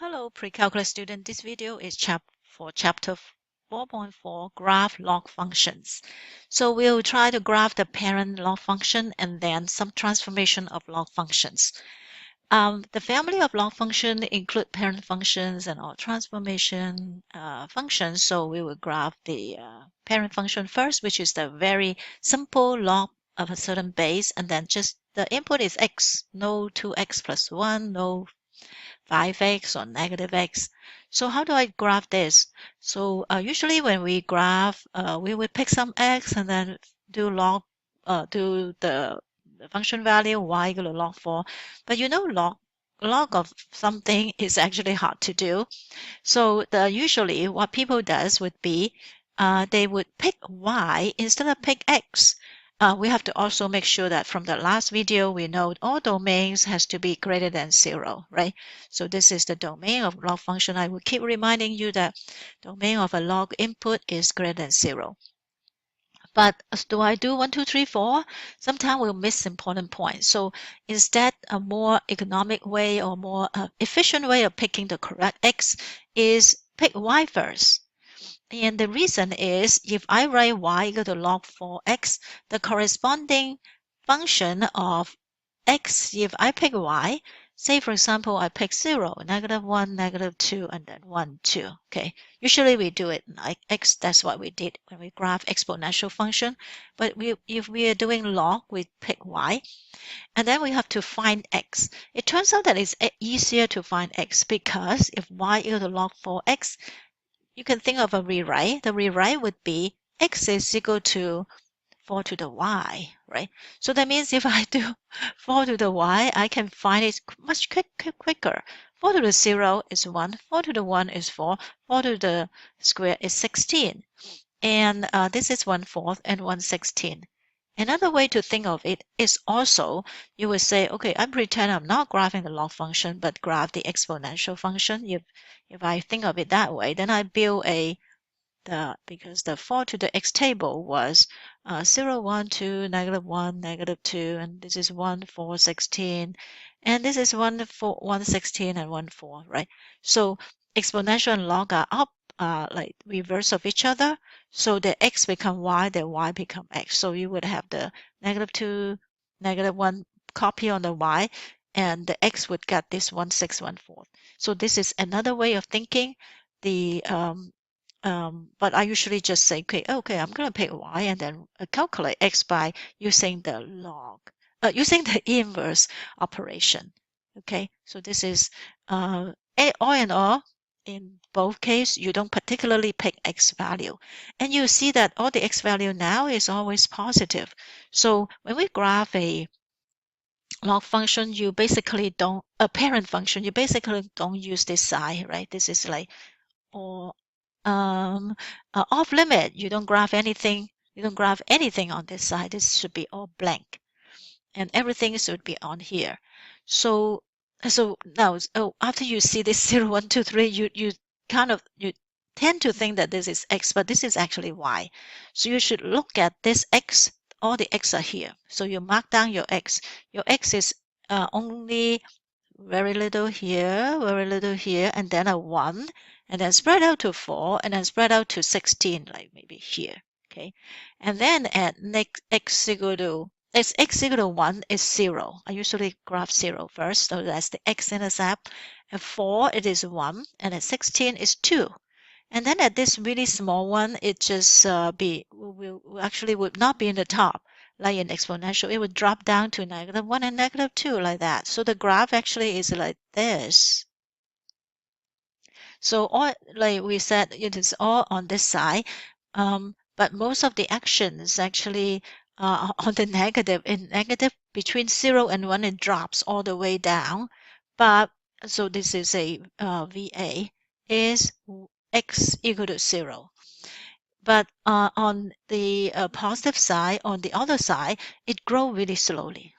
Hello, pre-calculus student. This video is for chapter 4.4, graph log functions. So we'll try to graph the parent log function and then some transformation of log functions. The family of log function include parent functions and all transformation functions. So we will graph the parent function first, which is the very simple log of a certain base, and then just the input is x, no 2x plus 1, no 5x or negative x. So how do I graph this? So usually when we graph, we would pick some x and then do the function value y equal to log 4. But you know log of something is actually hard to do. So usually what people does would be they would pick y instead of pick x. We have to also make sure that from the last video, we know all domains has to be greater than 0, right? So this is the domain of log function. I will keep reminding you that domain of a log input is greater than 0. But do I do 1, 2, 3, 4? Sometimes we'll miss important points. So instead, a more economic way or more efficient way of picking the correct x is pick y first. And the reason is if I write y equal to log 4x, the corresponding function of x, if I pick y, say for example, I pick 0, -1, -2, and then 1, 2. Okay, usually we do it like x, that's what we did when we graph exponential function. But if we are doing log, we pick y, and then we have to find x. It turns out that it's easier to find x because if y equal to log 4x, you can think of a rewrite. The rewrite would be x is equal to 4 to the y, right? So that means if I do 4 to the y, I can find it much quicker. 4 to the 0 is 1, 4 to the 1 is 4, 4 to the square is 16. And this is 1/4 and 1/16. Another way to think of it is also, you would say, okay, I pretend I'm not graphing the log function, but graph the exponential function. If I think of it that way, then I build because the 4 to the x table was 0, 1, 2, -1, -2, and this is 1, 4, 16, and this is 1, 4, 1, 16, and 1, 4, right? So exponential and log are up, like reverse of each other. So the x become y, the y become x. So you would have the -2, -1 copy on the y, and the x would get this 1, 6, 1, 4. So this is another way of thinking. But I usually just say, okay, I'm going to pick y and then calculate x by using the using the inverse operation. Okay, so this is all in all. In both cases, you don't particularly pick x value. And you see that all the x value now is always positive. So when we graph a log function, you basically don't, a parent function, you basically don't use this sign, right? This is like, or off limit. You don't graph anything. You don't graph anything on this side. This should be all blank, and everything should be on here. So now, after you see this 0, 1, 2, 3, you tend to think that this is x, but this is actually y. So you should look at this x. All the x are here. So you mark down your x. Your x is only very little here, and then a 1, and then spread out to 4, and then spread out to 16, like maybe here. Okay, and then at next x equal to 1 is 0. I usually graph 0 first, so that's the x-intercept. At 4 it is 1, and at 16 is 2. And then at this really small one, it just actually would not be in the top. Like in exponential, it would drop down to -1 and -2 like that. So the graph actually is like this. So all, like we said, it is all on this side. But most of the actions actually on the negative. In negative between 0 and 1, it drops all the way down. But so this is a VA is x equal to 0. But on the positive side, on the other side, it grow really slowly.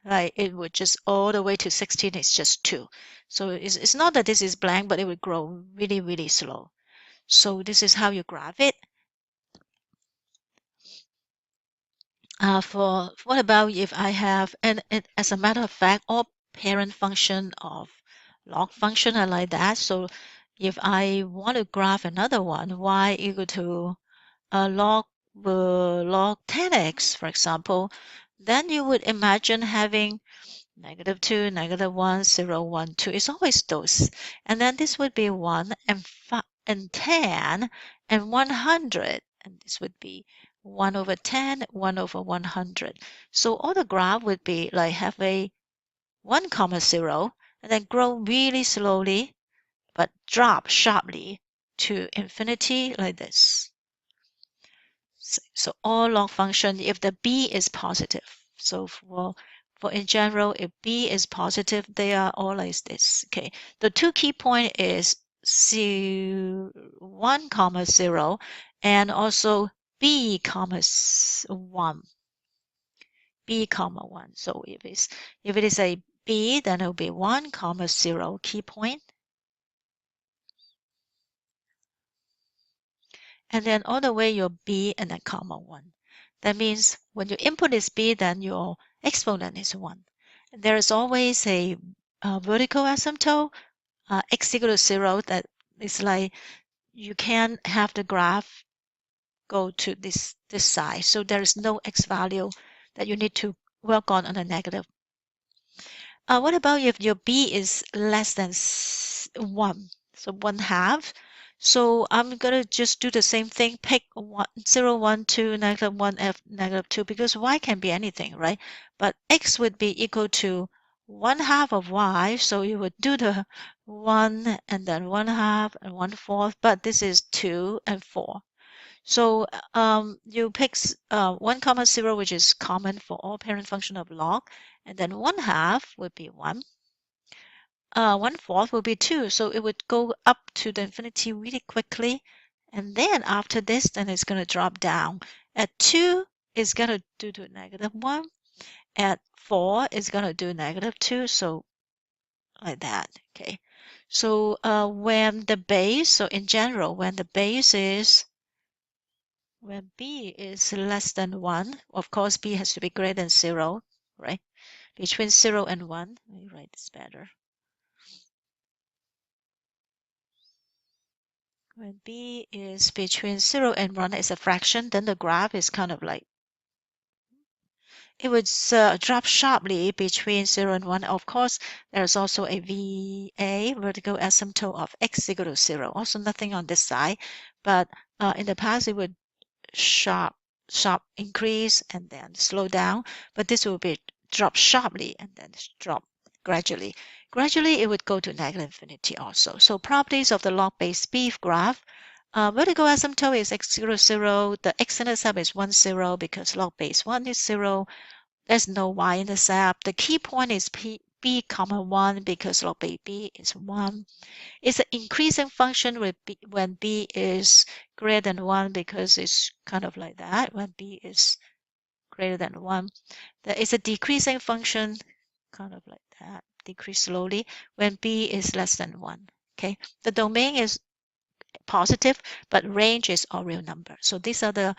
Right, it would just all the way to 16. It's just 2. So it's not that this is blank, but it would grow really, really slow. So this is how you graph it. For what about if I have, and as a matter of fact, all parent function of log function are like that. So if I want to graph another one, y equal to log 10x, for example, then you would imagine having -2, -1, 0, 1, 2. It's always those. And then this would be 1 and 10 and 100. And this would be 1 over 10, 1 over 100. So all the graph would be like have a 1 comma 0 and then grow really slowly but drop sharply to infinity like this. So all log function, if the b is positive. So for in general, if b is positive, they are all like this. Okay. The two key point is C1 comma 0 and also b comma 1. B comma 1. So if it is a b, then it will be 1 comma 0 key point. And then all the way your b and then comma 1. That means when your input is b, then your exponent is 1. And there is always a vertical asymptote, x equal to 0, that is like you can't have the graph go to this side. So there is no x value that you need to work on a negative. What about if your b is less than 1? So 1/2. So I'm going to just do the same thing, pick 0, 1, 2, -1, f, -2, because y can be anything, right? But x would be equal to 1/2 of y, so you would do the 1 and then 1/2 and 1/4, but this is 2 and 4. So you pick 1 comma 0, which is common for all parent function of log, and then 1/2 would be 1. 1/4 will be 2, so it would go up to the infinity really quickly. And then after this, then it's going to drop down. At 2, it's going to do to -1. At 4, it's going to do -2, so like that, okay? So when the base, so in general, when the base is, when b is less than 1, of course, b has to be greater than 0, right? Between 0 and 1, let me write this better. When b is between 0 and 1 is a fraction, then the graph is kind of like, it would drop sharply between 0 and 1. Of course, there's also a VA, vertical asymptote of x equal to 0. Also nothing on this side, but in the past, it would sharp increase and then slow down, but this will be drop sharply and then drop gradually. Gradually, it would go to -infinity also. So properties of the log base b graph, vertical asymptote is x equal to 0. The x-intercept is 1, 0 because log base 1 is 0. There's no y-intercept. The key point is b comma 1 because log base b is 1. It's an increasing function with b, when b is greater than 1 because it's kind of like that when b is greater than 1. There is a decreasing function kind of like that, decrease slowly when b is less than 1. Okay, the domain is positive, but range is all real number. So these are the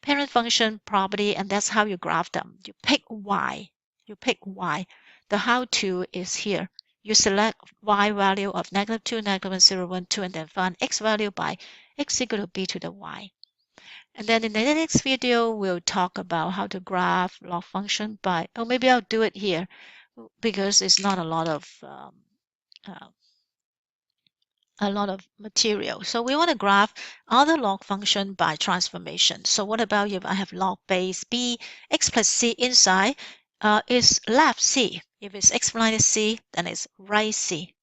parent function property, and that's how you graph them. You pick y. You pick y. The how-to is here. You select y value of -2, -1, 0, 1, 2, and then find x value by x equal to b to the y. And then in the next video, we'll talk about how to graph log function by, oh, maybe I'll do it here because it's not a lot of material. So we want to graph other log function by transformation. So what about if I have log base b, x plus c inside is left c. If it's x minus c, then it's right c.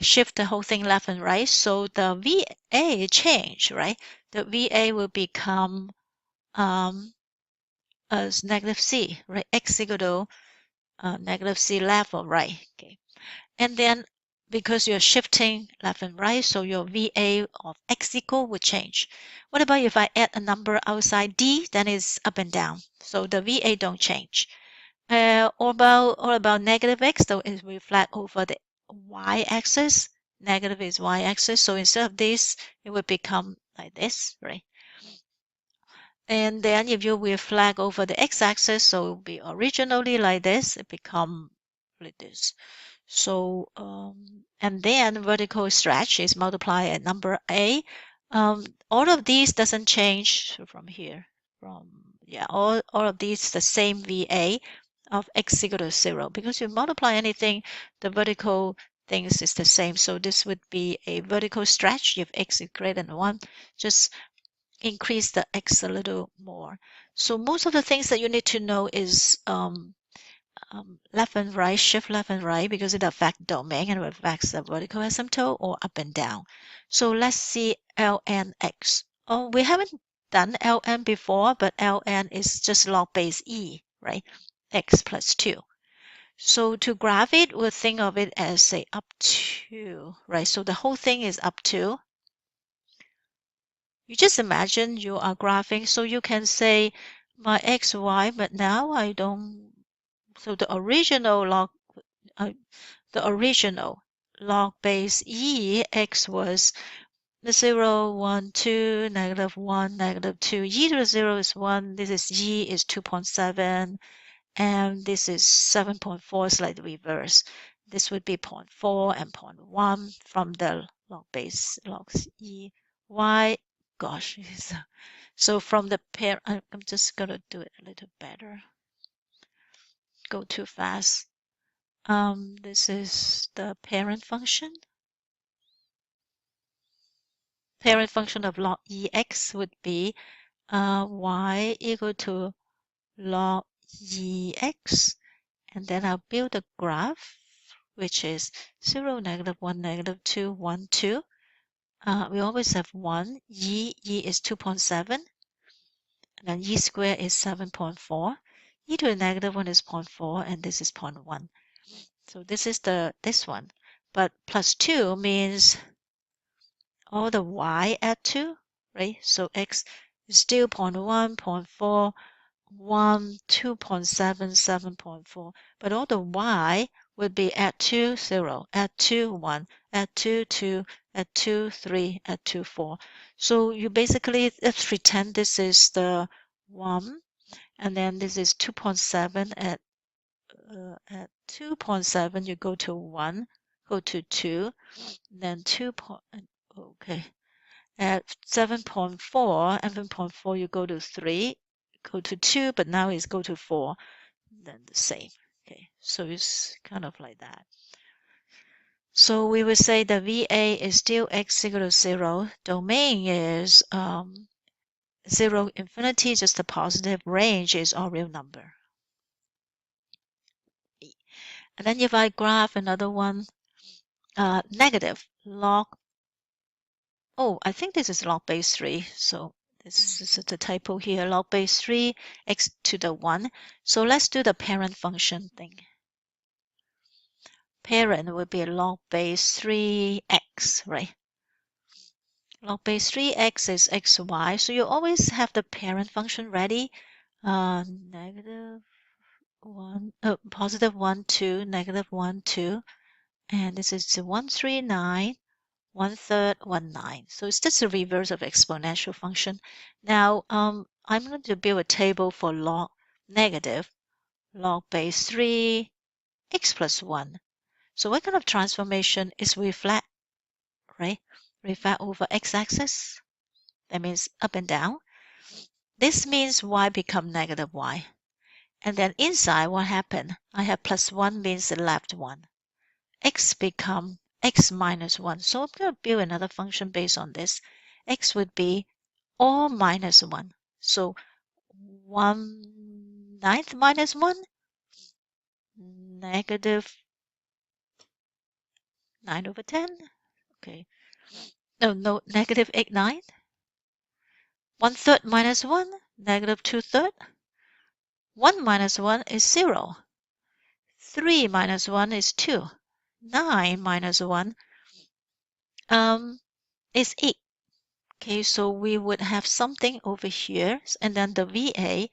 Shift the whole thing left and right. So the VA change, right? The VA will become as -c, right? X equal to -c left or right. Okay. And then because you're shifting left and right, so your VA of x equal would change. What about if I add a number outside D, then it's up and down. So the VA don't change. Or about -x, so it will flat over the y-axis. Negative is y-axis. So instead of this, it would become like this, right? And then if you will flag over the x-axis, so it will be originally like this, it become like this. So and then vertical stretch is multiplied at number A. All of these doesn't change from here. All of these the same VA of x equal to 0, because you multiply anything, the vertical things is the same. So this would be a vertical stretch. If x is greater than 1, just increase the x a little more. So most of the things that you need to know is left and right, shift left and right, because it affects domain and affects the vertical asymptote, or up and down. So let's see lnx. Oh, we haven't done ln before, but ln is just log base e, right? X plus 2. So to graph it, we'll think of it as, say, up to, right? So the whole thing is up to. You just imagine you are graphing, so you can say my x, y, but now I don't. So the original log base e x was 0, 1, 2, -1, -2. E to the 0 is 1. This is e is 2.7, and this is 7.4, slightly reverse. This would be 0.4 and 0.1 from the log e. Y, gosh, so from the pair, I'm just gonna do it a little better. Go too fast. This is the parent function. Parent function of log ex would be y equal to log ex, and then I'll build a graph, which is 0, -1, -2, 1, 2. We always have 1. E is 2.7, and then e squared is 7.4. E to the -1 is 0.4, and this is 0.1. So this is this one. But plus 2 means all the y add 2, right? So x is still 0.1, 0.4, 1, 2.7, 7.4. But all the y would be add 2, 0, add 2, 1, add 2, 2, add 2, 3, add 2, 4. So you basically pretend this is the 1, and then this is 2.7. At 2.7, you go to 1, go to 2, then 2. Okay. At 7.4, 7.4, you go to 3, go to 2, but now it's go to 4, then the same. Okay, so it's kind of like that. So we would say the VA is still x equal to 0. Domain is 0, infinity, just a positive. Range is all real number. And then if I graph another one, negative log. Oh, I think this is log base 3. So this is the typo here. Log base 3, x to the 1. So let's do the parent function thing. Parent would be log base 3x, right? Log base 3x is xy. So you always have the parent function ready. -1, +1, 2, -1, 2. And this is 139. 1/3, 1/9. So it's just the reverse of exponential function. Now, I'm going to build a table for log negative log base 3 x plus 1. So what kind of transformation is reflect, right? Reflect over x-axis. That means up and down. This means y become negative y. And then inside, what happened? I have plus 1 means the left one. X become x minus 1. So I'm going to build another function based on this. X would be all minus 1. So 1/9 minus 1, negative 9/10. Okay. No, negative 8/9. 1/3 minus 1, negative 2/3. 1 minus 1 is 0. 3 minus 1 is 2. 9 minus 1 is 8. Okay, so we would have something over here, and then the VA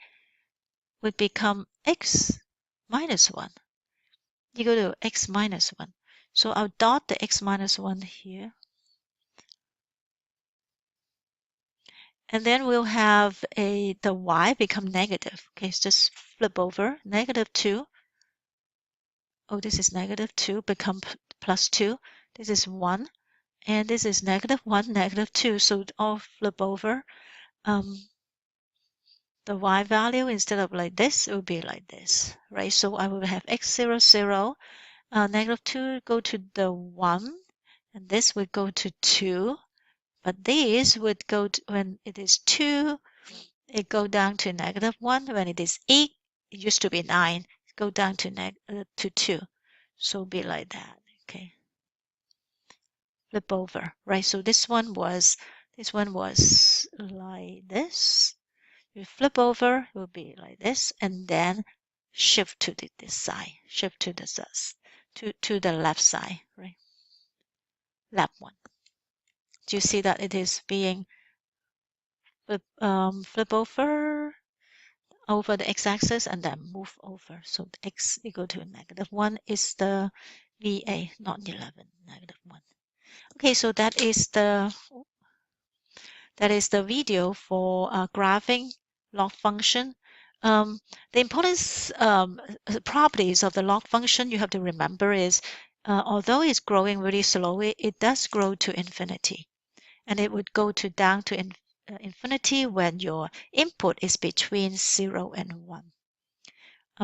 would become x minus 1. You go to x minus 1. So I'll dot the x minus 1 here. And then we'll have the y become negative. Okay, so just flip over. -2. Oh, this is -2 become plus 2. This is 1, and this is -1, -2. So all flip over. The y value, instead of like this, it will be like this, right? So I will have x0, 0, -2 go to the 1, and this would go to 2. But this would go to, when it is 2, it go down to -1. When it is 8, it used to be 9, go down to 2. So be like that, okay? Flip over, right? So this one was like this. You flip over, it will be like this, and then shift to this side, shift to to the left side, right? Left one. Do you see that it is being flip over the x-axis and then move over? So the x equal to -1 is the VA, not 11, -1. Okay, so that is the video for graphing log function. The important properties of the log function you have to remember is, although it's growing really slowly, it does grow to infinity, and it would go down to infinity when your input is between 0 and 1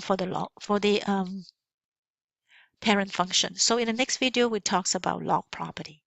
for the parent function. So in the next video, we talks about log property.